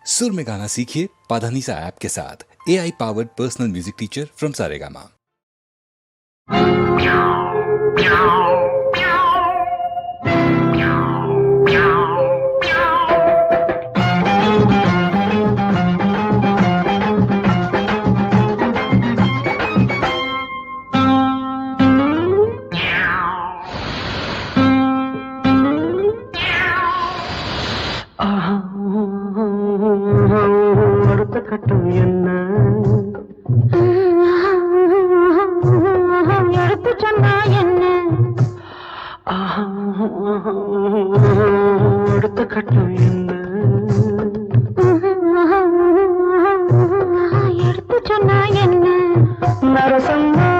सुर में गाना सीखिए पाधानीसा ऐप के साथ। AI powered personal music teacher from Saregama. அடுத்த கட்டம் என்ன எடுத்து சொன்னா என்ன அடுத்த கட்டம் என்ன எடுத்து சொன்னா என்ன நரசம்மா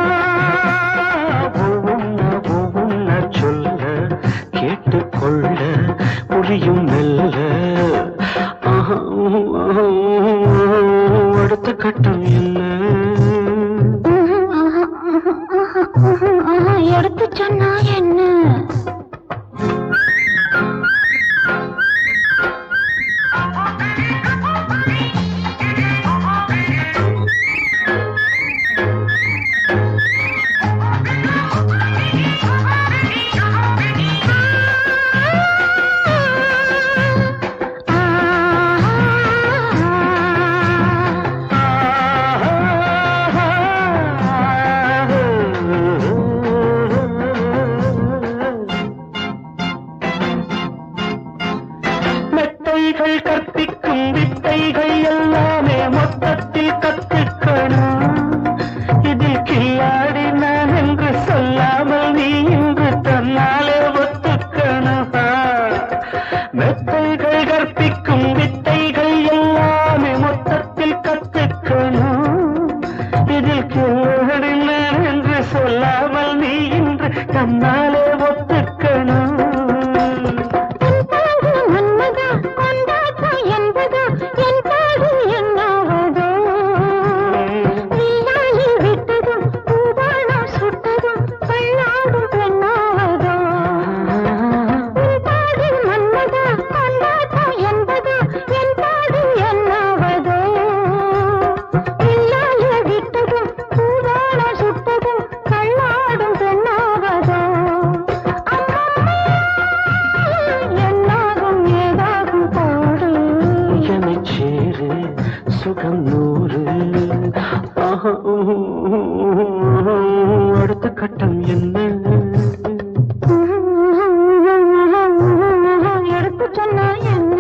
ஒவ்வொன்ன சொல்ல கேட்டுக்கொள்ள புரியும் மெல்ல அடுத்த கட்டம் என்ன எடுத்து சொன்னா என்ன கற்பிக்கும் வித்தைகள் எல்லாமே மொத்தத்தில் கற்றுக்கணும். இதில் கில்லாடி நான் என்று சொல்லாமல் நீ இன்று தன்னாலே ஒத்துக்கணும். மெத்தைகள் கற்பிக்கும் வித்தைகள் எல்லாமே மொத்தத்தில் கற்றுக்கணும். இதில் கில்லாடி நான் என்று சொல்லாமல் நீ இன்று தன்னாலே ஒத்துக்கணும். சுகம் நூறு அடுத்த கட்டம் என்ன எடுத்து சொன்னா என்ன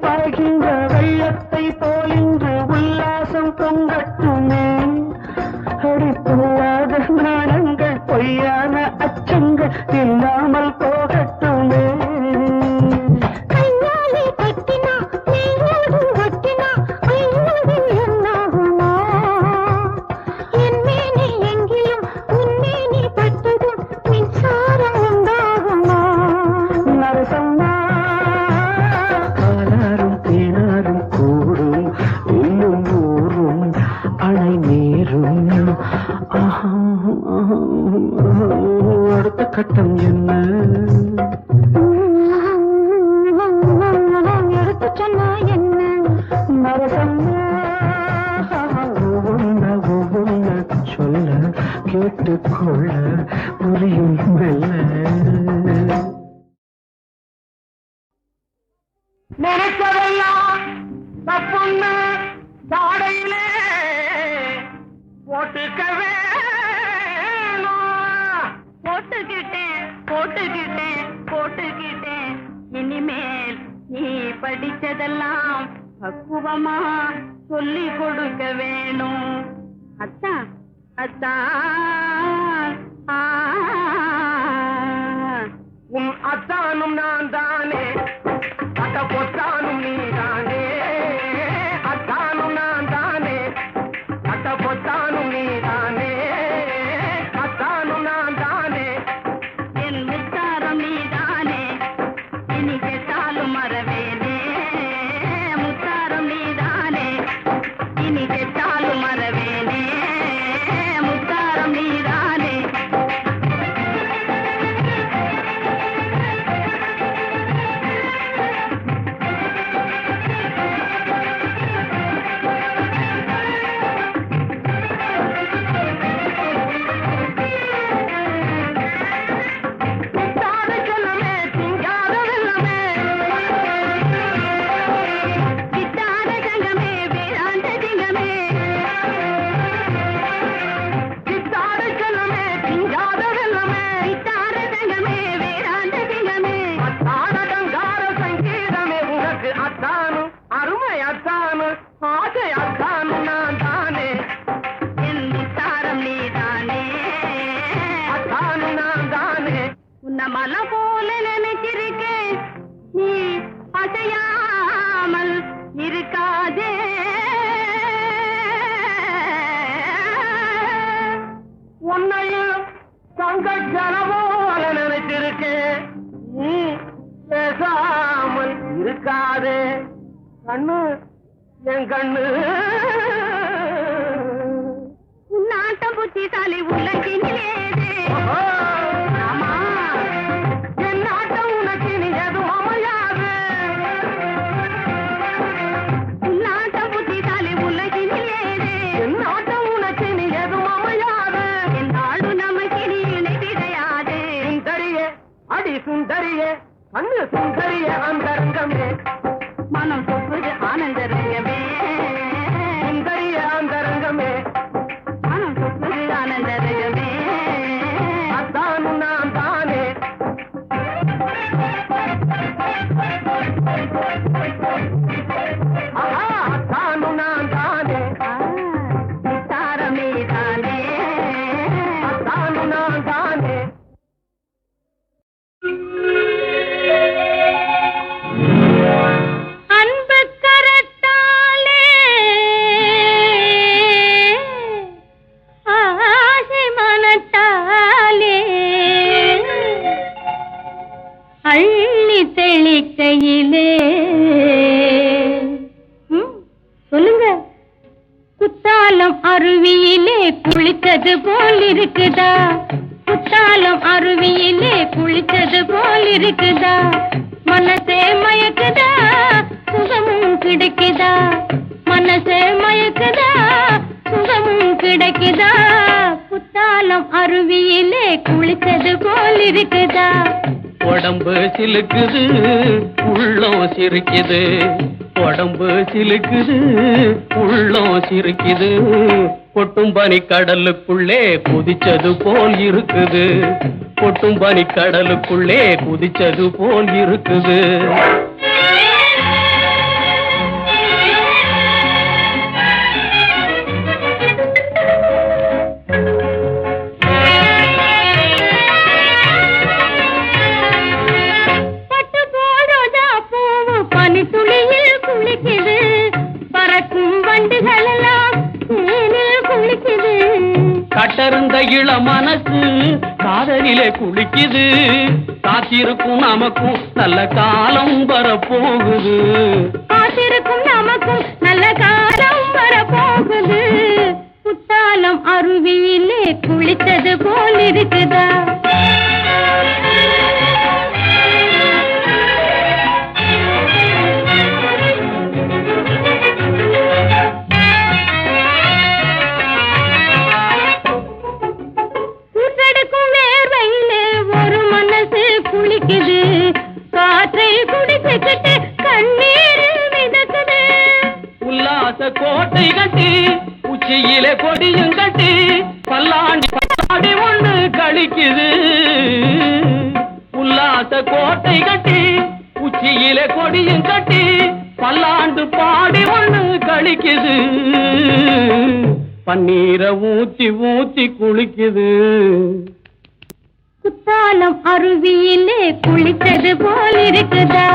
பாய்கின்ற வெள்ளத்தை போலின்று உல்லாசம் பொங்கட்டுமே. அடிப்பொல்லாத நாணங்கள் பொய்யான அச்சங்கள் இல்லாமல் போகட்டுமே. கையாலே கட்டினா நீயோடு ஒட்டினா ஐயோடு என்னாகுமா? என் மேனி எங்கிலும் உன் மேனி பட்டதும் மின்சாரம் உண்டாகுமா? நரசம்மா தேனாரும் கூடும் இன்னும் ஊரும் அணை நீரும். அடுத்த கட்டம் என்ன எடுத்து சொன்னா என்ன நரசம்மா ஒவ்வொன்ன சொல்ல கேட்டுக்கொள்ள புரியும் மெல்ல. நினைச்சதெல்லாம் தப்புன்னு தாடையிலே போட்டுக்கவே போட்டுக்கிட்டேன் இனிமேல் நீ படிச்சதெல்லாம் பக்குவமா சொல்லி கொடுக்க வேணும். அத்தான் உன் அத்தானும் நான் தானே, அத்த பொத்தானும் நீ தானே. அத்தானும் நான் தானே, அத்த பொத்தானும் நீ தானே. அத்தானும் உன்னை மலை போல நினைச்சிருக்கேன் நீ அசையாமல் இருக்காதே உன்னையும் தங்க ஜனமோல நினைச்சிருக்கேன் நீ பேசாமல் இருக்காதே கண்ணு என் கண்ணு உன்னாட்டம் புத்திசாலி உலகினிலேதே ஆமா என் நாட்டம் உனக்கு நீ எதுவும் அமையாது உன்னாட்டம் புத்திசாலி உலகினிலேதே என் நாட்டம் உனக்கு நீ எதுவும் அமையாது என் நாடு நமக்கு நீ இணை கிடையாது சுந்தரியே அடி சுந்தரியே கண்ணு சுந்தரியே அந்தரங்கமே மனம் சொப்பது ஆனந்த ரங்கமே சுந்தரிய அந்தரங்கமே மனம் சொப்பது ஆனந்த ரங்கமே அத்தானு நான் தானே அத்தானு நான் தானே தாரமே தானே அத்தானு நான் தானே அன்பு கரத்தாலே ஆசை மனத்தாலே அள்ளி தெளிக்கையிலே சொல்லுங்க குத்தாலம் அருவியிலே குளித்தது போல் இருக்குதா குத்தாலம் அருவியிலே குளித்தது போல் இருக்குதா மனசே மயக்குதா சுகமும் கிடைக்குதா மனசே மயக்குதா சுகமும் கிடைக்குதா குத்தாலம் அருவியிலே குளித்தது போல் இருக்குதா உடம்பு சிலுக்குது உள்ளம் சிரிக்குது உடம்பு சிலுக்குது உள்ளம் சிரிக்குது கொட்டும் பனி கடலுக்குள்ளே குதிச்சது போல் இருக்குது கொட்டும் பனி கடலுக்குள்ளே குதிச்சது போல் இருக்குது பட்டு போடுதா பூவு பனி துளியில் குளிக்குது பறக்கும் வண்டுகள் எல்லாம் தேனில் குளிக்குது கட்டருந்த இள மனசு காதலிலே குளிக்குது காத்திருக்கும் நமக்கும் நல்ல காலம் வரப்போகுது காத்திருக்கும் நமக்கும் நல்ல காலம் வரப்போகுது குத்தாலம் அருவியிலே குளித்தது போல் இருக்குதா சுட்டெடுக்கும் வேர்வையிலே ஒரு மனசு குளிக்குது காற்றை குடிச்சுக்கிட்டு கண்ணீரில் மிதக்குது உல்லாச கோட்டை கட்டி உச்சியிலே கொடியும் கட்டி பல்லாண்டி பல்லாடி ஒன்று கழிக்குது உல்லாச கோட்டை கட்டி உச்சியிலே கொடியும் கட்டி பல்லாண்டு பாடி ஒன்று கழிக்குது பன்னீரை ஊத்தி ஊத்தி குளிக்குது குத்தாலம் அருவியிலே குளித்தது போல் இருக்குதா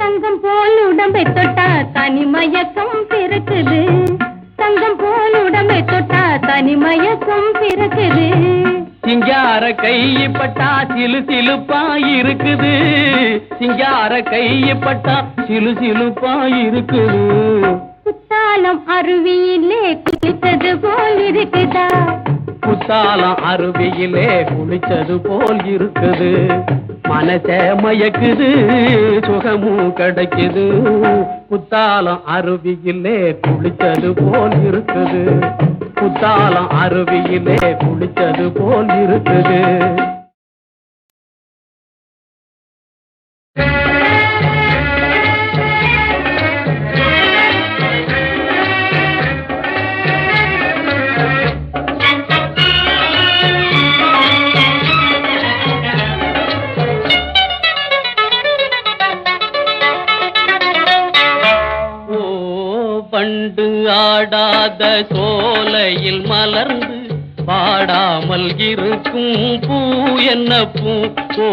தங்கம் போல் உடம்பை தொட்டா தனிமயக்கம் பிறக்குது தங்கம் போல் உடம்பை தொட்டா தனிமயக்கம் பிறக்குது சிங்கார கைப்பட்டா சிலு சிலுப்பா இருக்குது சிங்கார கைப்பட்டா சிலு சிலுப்பா இருக்குது குத்தாலம் அருவியிலே குளித்தது போல் இருக்குதா குத்தாலம் அருவியிலே குளிச்சது போல் இருக்குது மனசே மயக்குது சுகமும் கிடைக்குது குத்தாலம் அருவியிலே குளிச்சது போல் இருக்குது குத்தாலம் அருவியிலே குளிச்சது போல் இருக்குது பண்டு ஆடாத சோலையில் மலர்ந்து பாடாமல் இருக்கும் பூ என்ன பூ? ஓ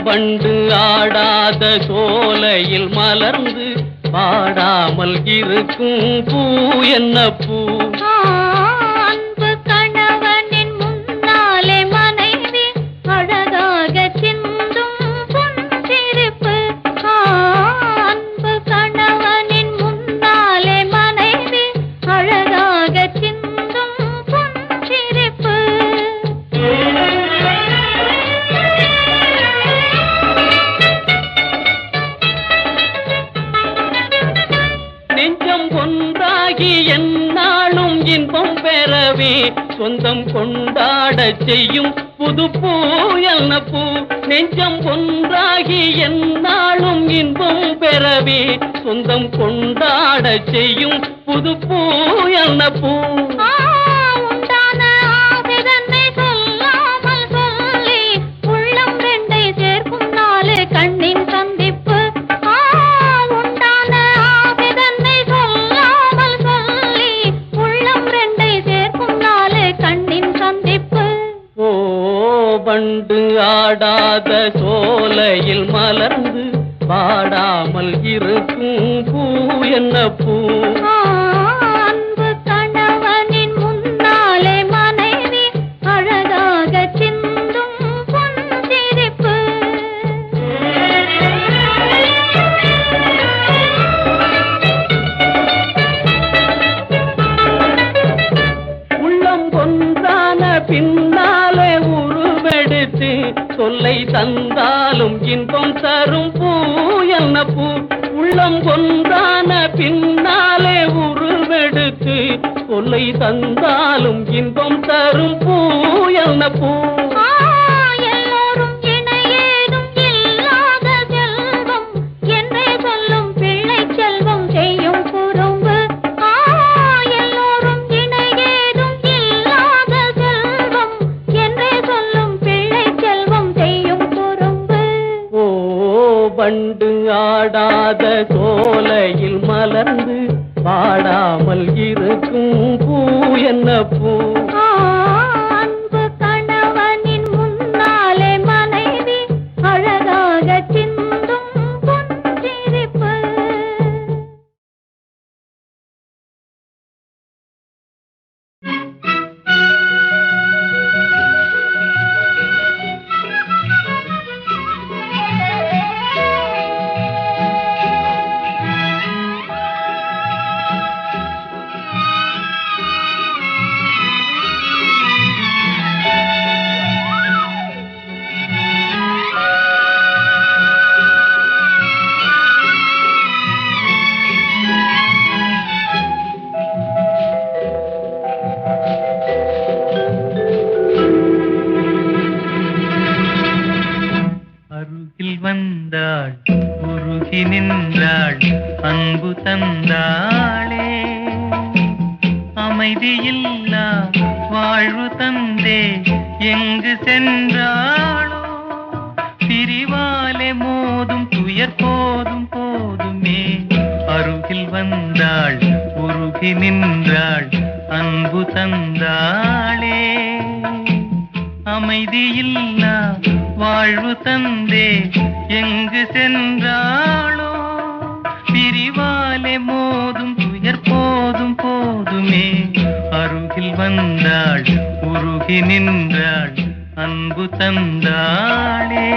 பண்டு ஆடாத சோலையில் மலர்ந்து பாடாமல் இருக்கும் பூ என்ன பூ? அன்பு கணவனின் முன்னாலே மனைவி அழகாக சிந்தும் புன்சிரிப்பு. அன்பு கணவனின் முன்னாலே மனைவி அழகாக சிந்தும் புன்சிரிப்பு. நெஞ்சம் ஒன்றாகி எந்நாளும் இன்பம் பெறவே சொந்தம் கொண்டாடச் செய்யும் புது பூ என்ன பூ? நெஞ்சம் ஒன்றாகி எந்நாளும் இன்பம் பெறவே சொந்தம் கொண்டாடச் செய்யும் புது பூ என்ன பூ? உண்டான ஆசைதன்னை சொல்லாமல் சொல்லி உள்ளம் ரெண்டை சேர்க்கும் நாலு கண்ணின் சந்திப்பு. உண்டான ஆசைதன்னை சொல்லாமல் சொல்லி உள்ளம் ரெண்டை சேர்க்கும் நாலு கண்ணின் சந்திப்பு. ஓ பண்டு ஆடாத சோலையில் மலர்ந்து பாடாமல் இருக்கும் பூ என்ன பூ? அன்பு கணவனின் முன்னாலே மனைவி அழகாக சிந்தும் புன்சிரிப்பு. உள்ளம் ஒன்றான பின்னாலே உருவெடுத்து சொல்லை தந்தாலும் இன்பம் தரும் பூ என்ன பூ? உள்ளம் ஒன்றான பின்னாலே உருவெடுத்து சொல்லை தந்தாலும் இன்பம் தரும் பூ என்ன பூ? எல்லோரும் இணையேதும் இல்லாத செல்வம் என்றே சொல்லும் பிள்ளை செல்வம் செய்யும் குறும்பு. எல்லோரும் இணையேதும் இல்லாத செல்வம் என்றே சொல்லும் பிள்ளை செல்வம் செய்யும் குறும்பு. ஓ பண்டு ஆடாத சோலையில் மலர்ந்து பாடாமல் இருக்கும் பூ என்ன பூ? அன்பு கணவனின் முன்னாலே மனைவி அழகாக சிந்தும் புன்சிரிப்பு. அருகில் வந்தாள் உருகி நின்றாள் அன்பு தந்தாளே அமைதியில்லா வாழ்வு தந்தே எங்கு சென்றாளோ பிரிவாலே மோதும் துயர் போதும் போதுமே அருகில் வந்தாள் உருகி நின்றாள் அன்பு தந்தாளே அமைதியில்லா வாழ்வு தந்தே எங்கு சென்றாளோ பிரிவாலே மோதும் துயர் போதும் போதுமே அருகில் வந்தாள் உருகி நின்றாள் அன்பு தந்தாளே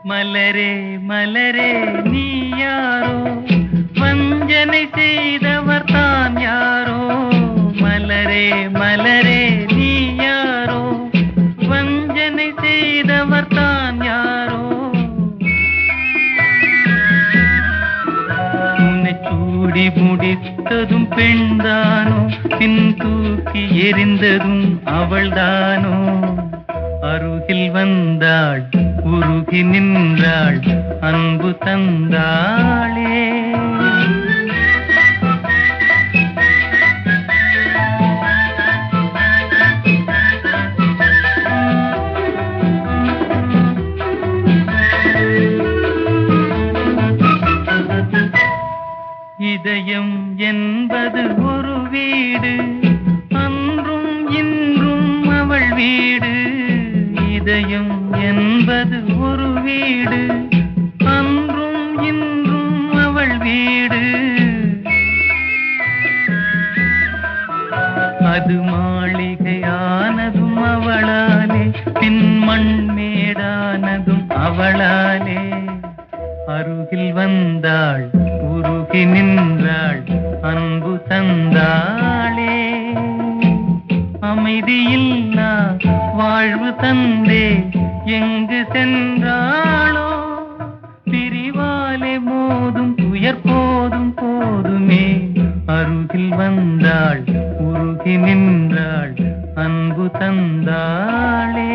மலரே மலரே நீ யாரோ வஞ்சனை செய்தவர் தான் யாரோ மலரே மலரே நீ யாரோ வஞ்சனை செய்தவர் தான் யாரோ உன்னை சூடி முடித்ததும் பெண்தானோ பின் தூக்கி எறிந்ததும் அவள்தானோ அருகில் வந்தாள் உருகி நின்றாள் அன்பு தந்தாளே இதயம் என்பது ஒரு வீடு, அன்றும் இன்றும் அவள் வீடு. இதயம் என்பது ஒரு வீடு, அன்றும் இன்றும் அவள் வீடு. அது மாளிகையானதும் அவளாலே, பின் மண்மேடானதும் அவளாலே. அருகில் வந்தாள், உருகி நின்றாள், அன்பு தந்தாளே. அமைதியில்லா வாழ்வு தந்தே எங்கு சென்றாளோ. பிரிவாலே மோதும் துயர் போதும் போதுமே. அருகில் வந்தாள், உருகி நின்றாள், அன்பு தந்தாளே.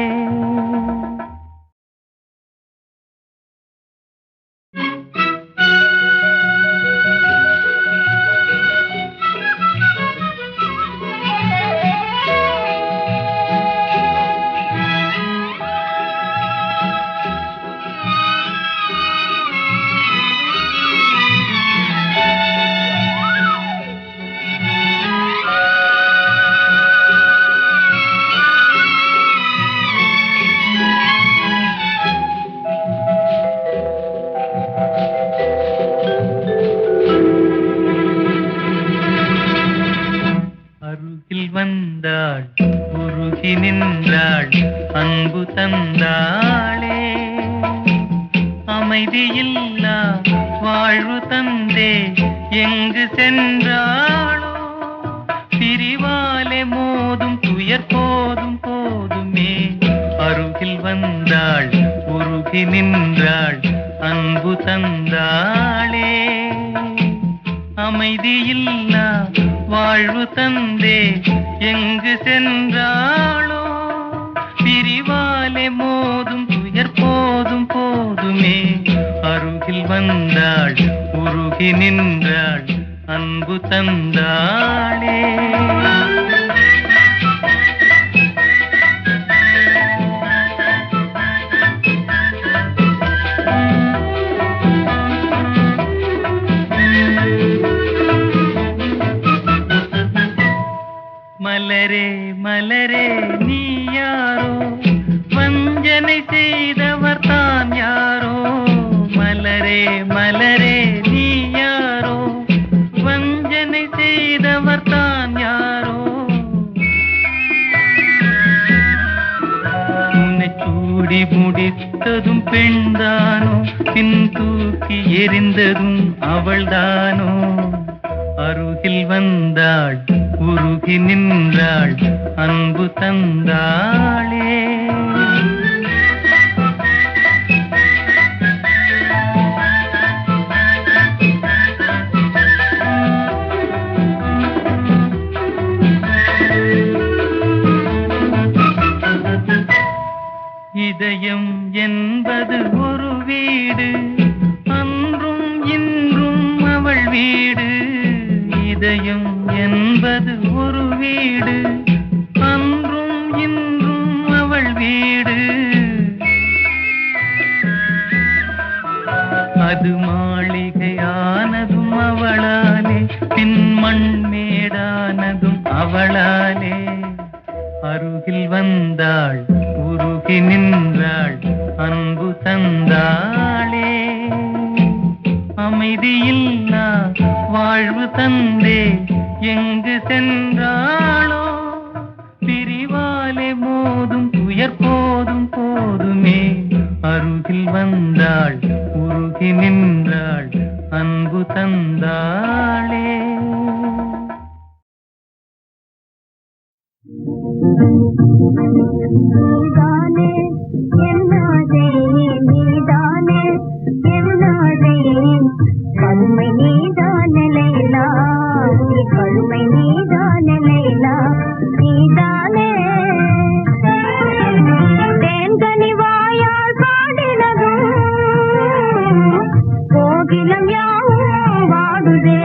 வந்தாள், உருகி நின்றாள், அன்பு தந்தாளே. அமைதியில்லா வாழ்வு தந்தே எங்கு சென்றாளோ. பிரிவாலே மோதும் துயர் போதும் போதுமே. அருகில் வந்தாள், உருகி நின்றாள், அன்பு தந்தாளே. அமைதியில்லா வாழ்வு தந்தே எங்கு சென்றாளோ. பிரிவாலே மோதும் துயர் போதும் போதுமே. அருகில் வந்தாள், உருகி நின்றாள், அன்பு தந்தாளே. மலரே மலரே நீ யாரோ, வஞ்சனை செய்தவர் தான் யாரோ. மலரே மலரே நீ யாரோ, வஞ்சனை செய்தவர் தான் யாரோ. உன்னை சூடி முடித்ததும் பெண்தானோ, பின் தூக்கி எறிந்ததும் அவள்தானோ. அருகில் வந்தாள், உருகி நின்றாள், அன்பு தந்தாளே. இதயம் என்பது ஒரு வீடு, அன்றும் இன்றும் அவள் வீடு. இதயம் என்பது ஒரு வீடு, அன்றும் இன்றும் அவள் வீடு. அது மாளிகையானதும் அவளாலே, பின் மண்மேடானதும் அவளாலே. அருகில் வந்தாள், உருகி நின்றாள், அன்பு தந்தாளே. அமைதியில்லா வாழ்வு தந்தே எங்கு சென்றாளோ. பிரிவாலே மோதும் துயர் போதும் போதுமே. அருகில் வந்தாள், உருகி நின்றாள், அன்பு தந்தாளே. நீதானே என்னாதே, நீதானே என்னாதே, கருமை நீதானே லைலா, கருமை நீதானே லைலா. நீதானே தேன்கனி வாயால் பாடினதும் கோகிலம் யாவும் வாடுதே.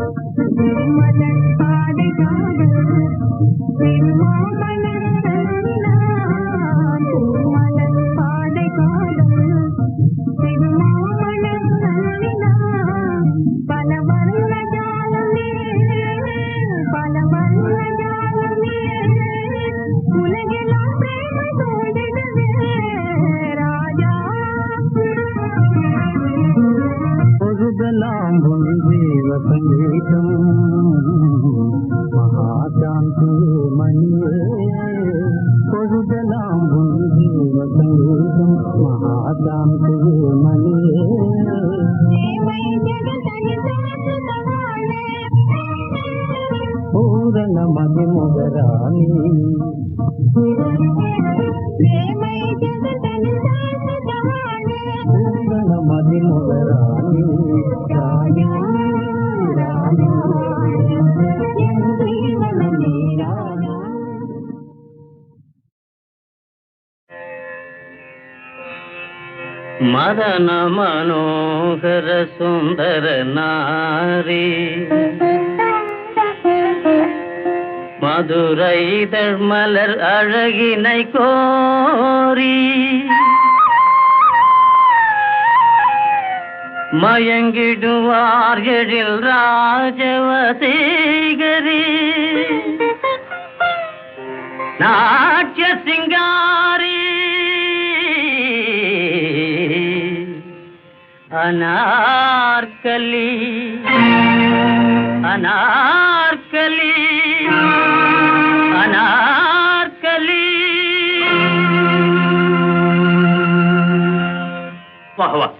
மலர் பாதை காதல் திருமாமலர் தழுவினான் மலர் பாதை காதல் திருமாமலர் தழுவினான் பல வர்ண ஜாலமே பல வர்ண ஜாலமே உலகெல்லாம் பிரேம சூழ்ந்திடுவே ராஜா பொழுதெல்லாம் ஜீவ சங்கீதம் மகாசாந்தி மணியே பொழுதெல்லாம் ஜீவ சங்கீதம் மகாசாந்தி மணியே பூரண மதிமுகராணி பூரண மதிமுகராணி ராணி ராணி மதன மனோகர சுந்தர நாரி மதுரைதழ் மலர் அழகினை கோரி மயங்கிடுவார் எழில் ராஜவசீகரி நாட்ய சிங்காரி அனார்கலி அனார்கலி அனார்கலி வாஹ் வாஹ்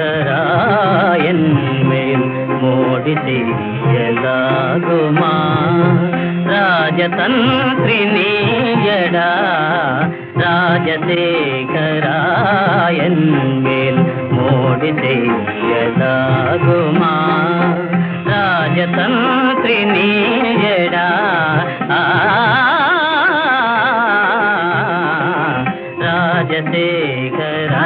ராஜசேகராயன் மேல் மோடி செய்யலாகுமா ராஜதந்திரி நீயடா ராஜசேகராயன் மேல் மோடி செய்யலாகுமா ராஜதந்திரி நீயடா ராஜசேகரா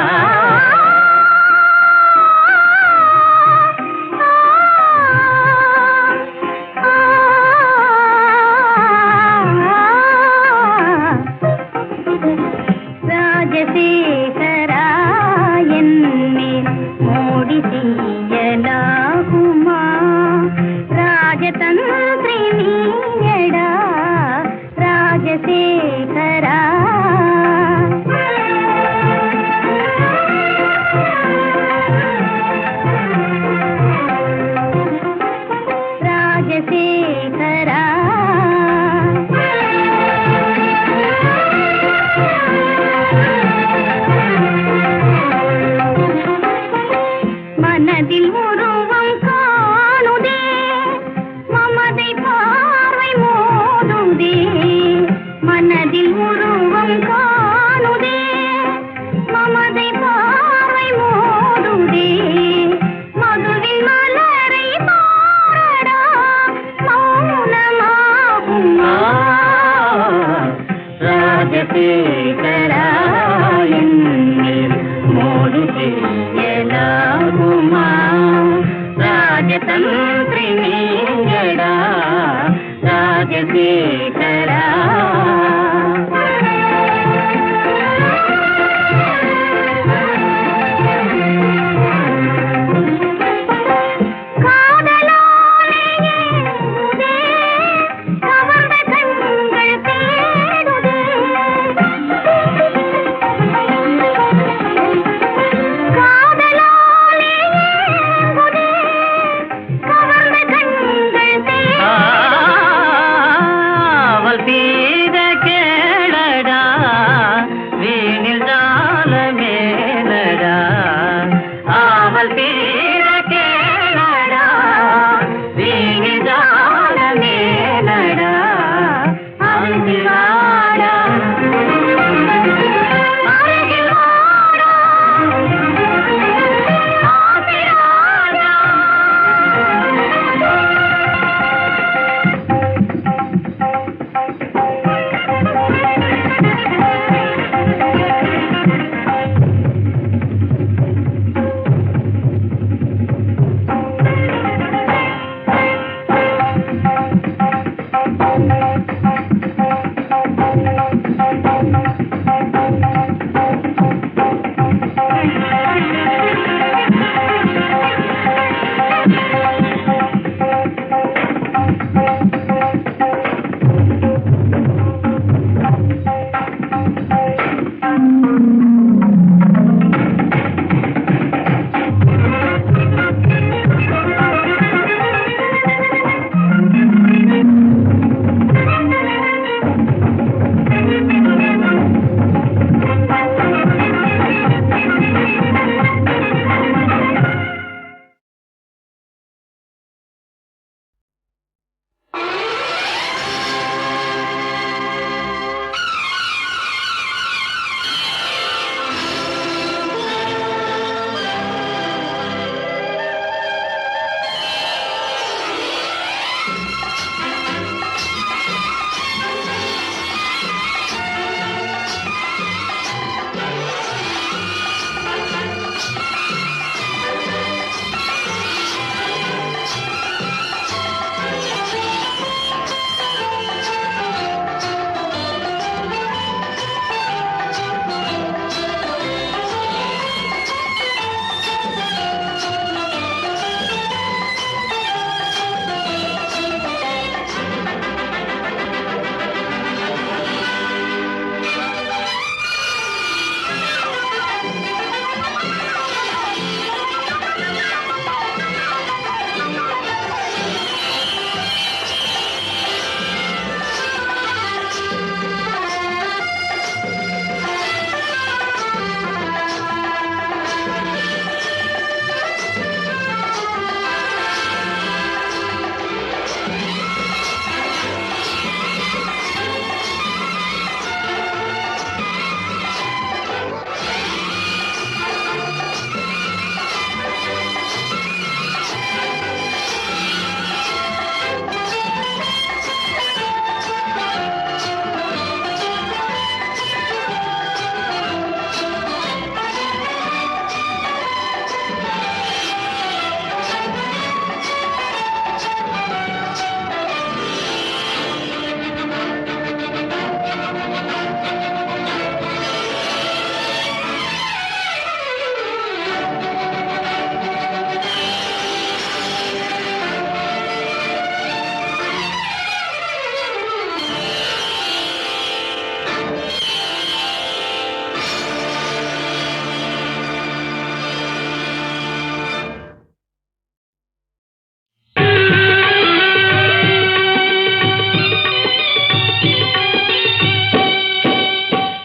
ராஜசேகராயன் மேல் மோடி செய்யலாகுமா ராஜதந்திரி நீயடா ராஜசேகரா ராஜசேகரா மனதில் உருவம் காணுதே மமதை பார்வை மோதுதே மனதில் உருவம் காணுதே மமதை பார்வை மோதுதே மதுவின் மலரை பாரடா மௌனமாகுமா ராஜசேகராயன் மேல் மோடி செய்யலாகுமா ராஜதந்திரி நீயடா ராஜசேகரா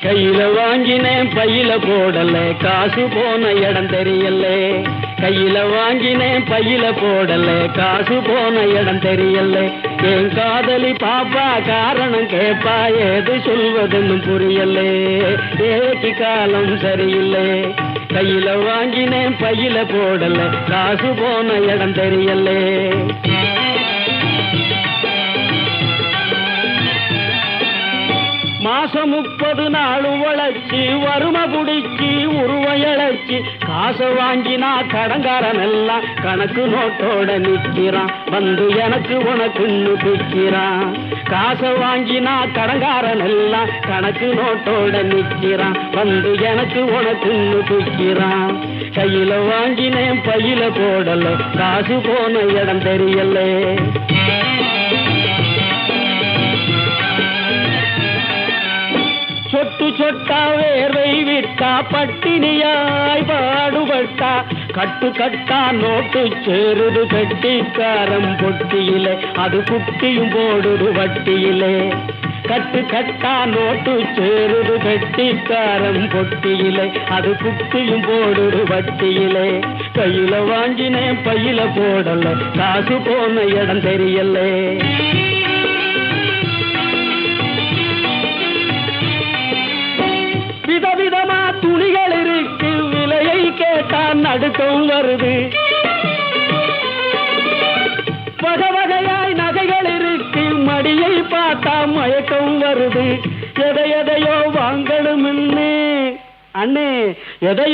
கையில வாங்கினேன் பையில போடல காசு போன இடம் தெரியல கையில வாங்கினேன் பையில போடல காசு போன இடம் தெரியல என் காதலி பாப்பா காரணம் கேப்பா ஏது சொல்வதுன்னு புரியல ஏக்கு காலம் சரியில்லை கையில வாங்கினேன் பையில போடல காசு போன இடம் தெரியல மாசம் 30 நாள் உழைச்சி வறுமை புடிச்சி உருவம் இழைச்சி காசை வாங்கினா கடங்காரன் எல்லாம் கணக்கு நோட்டோட நிற்கிறான் வந்து எனக்கு உனக்குன்னு பிக்கிறான் காசை வாங்கினா கடங்காரன் எல்லாம் கணக்கு நோட்டோட நிற்கிறான் வந்து எனக்கு உனக்குன்னு பிக்கிறான் கையில வாங்கினேன் பையில போடல காசு போன இடம் தெரியல சொட்டு சொட்டா வேர்வை விட்டா பட்டினியாய் பாடுபட்டா கட்டு கட்டா நோட்டு சேருது கட்டிக்காரம் பொட்டியிலே அது குட்டியும் போடுது வட்டியிலே கட்டு கட்டா நோட்டு சேருது கட்டிக்காரம் பொட்டியிலே அது குட்டியும் போடுது வட்டியிலே கையில வாங்கினேன் பையில போடல காசு போன இடம் தெரியல விதவிதமா துணிகள் இருக்கு விலையை கேட்டா நடுக்கம் வருது வகை வகையாய் நகைகள் இருக்கு மடியை பார்த்தா மயக்கம் வருது எதையோ வாங்கணும்னு அண்ணே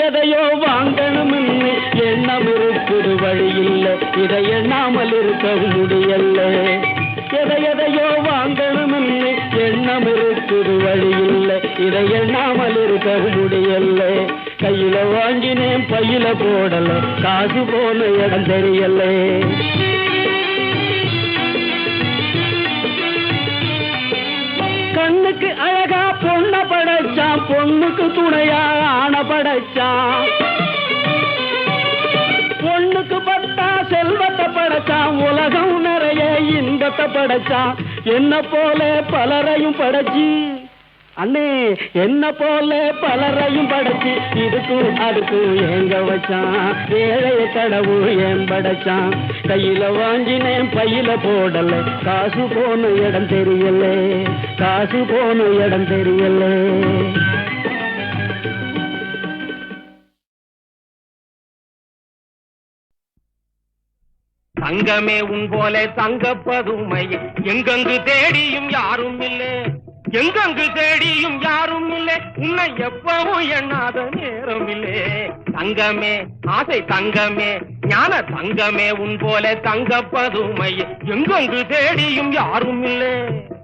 எதையோ வாங்கணும்னு எண்ணம் இருக்குது வழி இல்லை இதை எண்ணாமல் இருக்க முடியல எதையோ வாங்கணும்னு எண்ணம் இருக்குது வழி இல்லை இதை எண்ணாமல் இருக்க முடியல கையில வாங்கினேன் பையில போடல காசு போன இடம் தெரியல கண்ணுக்கு அழகா பொண்ண படைச்சான் பொண்ணுக்கு துணையா ஆன படைச்சான் பொண்ணுக்கு பட்டா செல்வத்தை படைச்சான் உலகம் நிறைய இன்பத்தை படைச்சான் என்ன போல பலரையும் படைச்சி அண்ணே என்ன போல பலரையும் படைச்சி இதுக்கும் அதுக்கும் ஏங்க வச்சான் ஏழைய கடவுள் ஏன் படைச்சான் கையில வாங்கினேன் பையில போடல காசு போன இடம் தெரியல காசு போன இடம் தெரியல தங்கமே உன் போல தங்கப்பதுமை எங்கெங்கு தேடியும் யாரும் இல்லை எங்கெங்கு தேடியும் யாரும் இல்லை உன்னை எப்பவும் எண்ணாத நேரம் இல்லை தங்கமே ஆசை தங்கமே ஞான தங்கமே உன் போல தங்கப்பதுமை எங்கெங்கு தேடியும் யாரும் இல்லை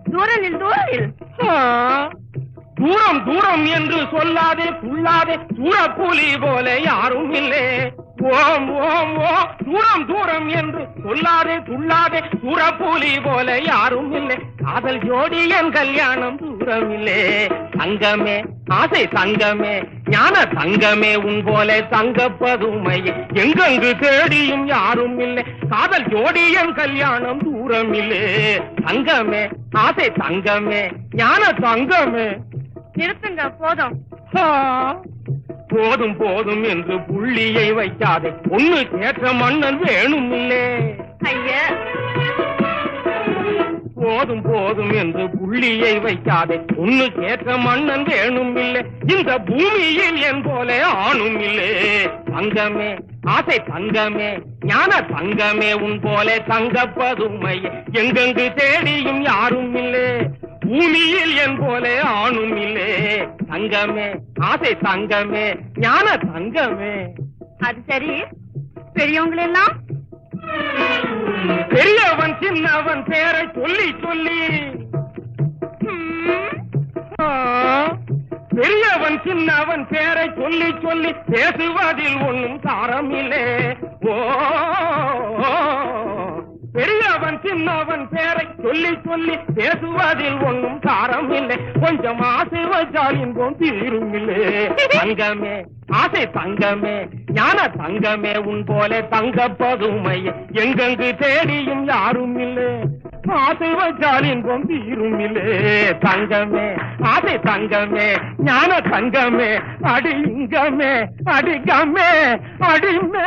தூரனில் தூரனில் தூரம் தூரம் என்று சொல்லாதே புள்ளாதே தூரப்புலி போல யாரும் இல்லை ஓம் ஓம் ஓ தூரம் தூரம் என்று சொல்லாதே துள்ளாதே தூரப்புலி போல யாரும் இல்லை காதல் ஜோடி என் கல்யாணம் தூரம் இல்லை தங்கமே ஆசை தங்கமே ஞான தங்கமே உன் போல தங்கப்பதுமை எங்கெங்கு தேடியும் யாரும் இல்லை காதல் ஜோடி என் கல்யாணம் தூரம் இல்லை தங்கமே ஆசை தங்கமே ஞான தங்கமே நிறுத்துங்க போதும் போதும் போதும் என்று புள்ளியை வைக்காதே ஒண்ணு கேட்ட மன்னன் வேணும் இல்லே ஐயா போதும் போதும் என்று புள்ளியை வைக்காதே ஒண்ணு கேட்ட மன்னன் வேணும் இல்லை இந்த பூமியில் என் போல ஆணும் இல்லை தங்கமே ஆசை தங்கமே ஞான தங்கமே உன் போல தங்கப்பதுமை எங்கெங்கு தேடியும் யாரும் இல்லை பூமியில் என் போல ஆணும் இல்லை தங்கமே ஆசை தங்கமே ஞான தங்கமே அது சரி பெரியவங்களெல்லாம் பெரியவன் சின்னவன் பேரை சொல்லி சொல்லி பெரியவன் சின்னவன் பேரை சொல்லி சொல்லி பேசுவதில் ஒன்றும் சாரம் இல்லை ஓ பெரியவன் சின்னவன் பேரை சொல்லி சொல்லி பேசுவதில் ஒன்றும் சாரம் இல்லை கொஞ்சம் ஆசை வச்சால் இன்பம் தீரும் இல்லை தங்கமே ஆசை தங்கமே ஞான தங்கமே உன் போல தங்கப்பதுமை எங்கெங்கு தேடியும் யாரும் இல்லை ஆசை வச்சால் இன்பம் தீரும் இல்லை தங்கமே ஆசை தங்கமே ஞான தங்கமே அடி இங்கமே அடி கம்மே அடிமே